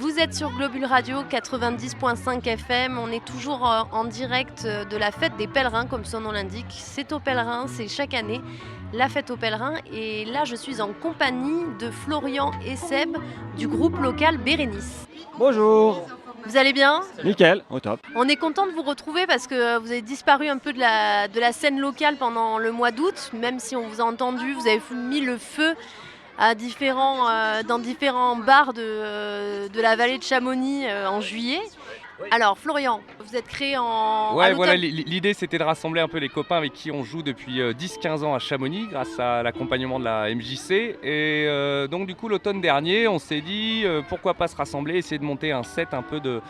Vous êtes sur Globule Radio 90.5 FM, on est toujours en direct de la fête des pèlerins comme son nom l'indique. C'est aux pèlerins, c'est chaque année la fête aux pèlerins et là je suis en compagnie de Florian et Seb du groupe local Bérénice. Bonjour. Vous allez bien? Nickel, au top. On est content de vous retrouver parce que vous avez disparu un peu de la scène locale pendant le mois d'août, même si on vous a entendu, vous avez mis le feu à dans différents bars de la vallée de Chamonix en juillet. Alors Florian, vous êtes créé en... Ouais, voilà, l'idée c'était de rassembler un peu les copains avec qui on joue depuis 10-15 ans à Chamonix grâce à l'accompagnement de la MJC. Et donc du coup l'automne dernier on s'est dit pourquoi pas se rassembler, essayer de monter un set un peu de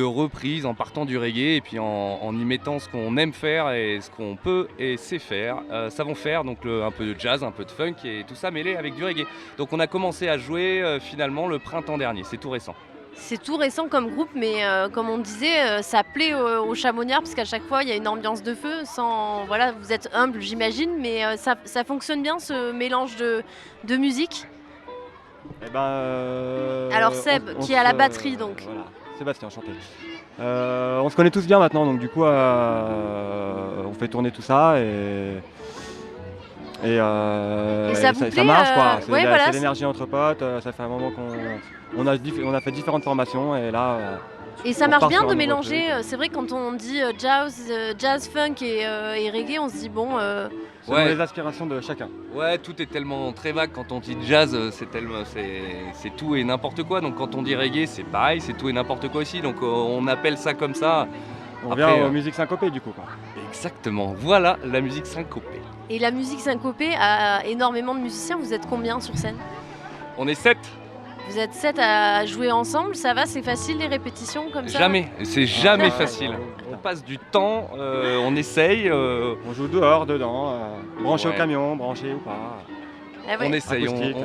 reprise en partant du reggae et puis en y mettant ce qu'on aime faire et ce qu'on peut et sait faire, savons faire, donc un peu de jazz, un peu de funk et tout ça mêlé avec du reggae. Donc on a commencé à jouer finalement le printemps dernier, c'est tout récent. C'est tout récent comme groupe, mais comme on disait, ça plaît aux Chamoniards parce qu'à chaque fois il y a une ambiance de feu. Voilà, vous êtes humble, j'imagine, mais ça fonctionne bien ce mélange de musique. Eh ben, Alors Seb, qui est à la batterie donc. Voilà, Sébastien, enchanté. On se connaît tous bien maintenant, donc du coup on fait tourner tout ça et ça vous plaît, ça marche quoi. Ouais, voilà, c'est l'énergie entre potes, ça fait un moment qu'on a fait différentes formations et là... Et ça marche bien de mélanger, c'est vrai quand on dit jazz, funk et reggae, on se dit bon... Selon les aspirations de chacun. Ouais, tout est tellement très vague. Quand on dit jazz, c'est tout et n'importe quoi. Donc quand on dit reggae, c'est pareil, c'est tout et n'importe quoi aussi. Donc on appelle ça comme ça. On vient aux musiques syncopées du coup quoi. Exactement, voilà la musique syncopée. Et la musique syncopée a énormément de musiciens, vous êtes combien sur scène? On est 7. Vous êtes 7 à jouer ensemble, ça va, c'est facile les répétitions comme ça? Jamais, c'est jamais facile. On passe du temps, on essaye. On joue dehors, dedans, branché au camion, branché ou pas. Ah ouais.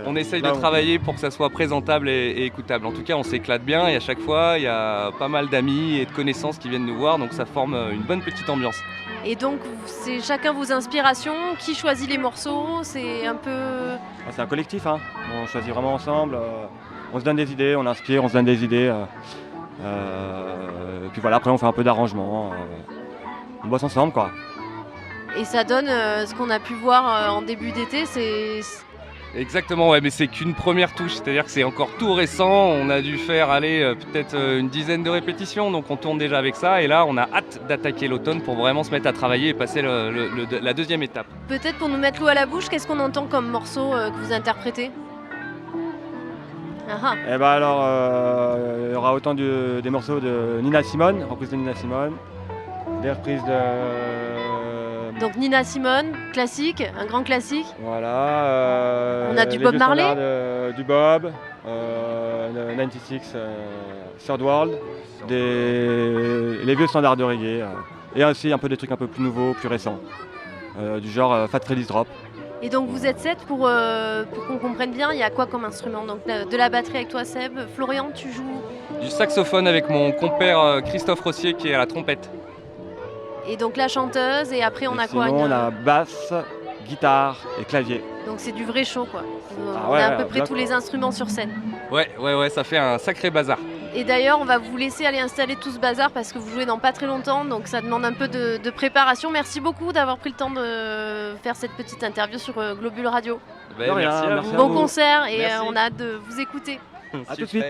On essaye de travailler pour que ça soit présentable et écoutable. En tout cas, on s'éclate bien et à chaque fois, il y a pas mal d'amis et de connaissances qui viennent nous voir, donc ça forme une bonne petite ambiance. Et donc, c'est chacun vos inspirations, qui choisit les morceaux, c'est un peu... C'est un collectif, hein. On choisit vraiment ensemble, on se donne des idées, on inspire, on se donne des idées. Et puis voilà, après on fait un peu d'arrangement, on bosse ensemble quoi. Et ça donne ce qu'on a pu voir en début d'été, c'est... Exactement, ouais, mais c'est qu'une première touche, c'est-à-dire que c'est encore tout récent, on a dû faire peut-être une dizaine de répétitions, donc on tourne déjà avec ça, et là on a hâte d'attaquer l'automne pour vraiment se mettre à travailler et passer la deuxième étape. Peut-être pour nous mettre l'eau à la bouche, qu'est-ce qu'on entend comme morceau que vous interprétez? Et bah alors, il y aura autant des morceaux de Nina Simone, reprises de Nina Simone, des reprises de... Donc Nina Simone, classique, un grand classique. Voilà. On a du Bob Marley, du Bob, 96 Third World, les vieux standards de reggae, et aussi un peu des trucs un peu plus nouveaux, plus récents, du genre Fat Freddy's Drop. Et donc vous êtes 7 pour qu'on comprenne bien, il y a quoi comme instrument? Donc de la batterie avec toi Seb, Florian tu joues? Du saxophone avec mon compère Christophe Rossier qui est à la trompette. Et donc la chanteuse, et après on a quoi? On a basse, guitare et clavier. Donc c'est du vrai show quoi. Ah on ouais, a à peu près tous les instruments sur scène. Ouais, ça fait un sacré bazar. Et d'ailleurs on va vous laisser aller installer tout ce bazar parce que vous jouez dans pas très longtemps, donc ça demande un peu de préparation. Merci beaucoup d'avoir pris le temps de faire cette petite interview sur Globule Radio. Merci à vous. Bon concert et on a hâte de vous écouter. À tout de suite.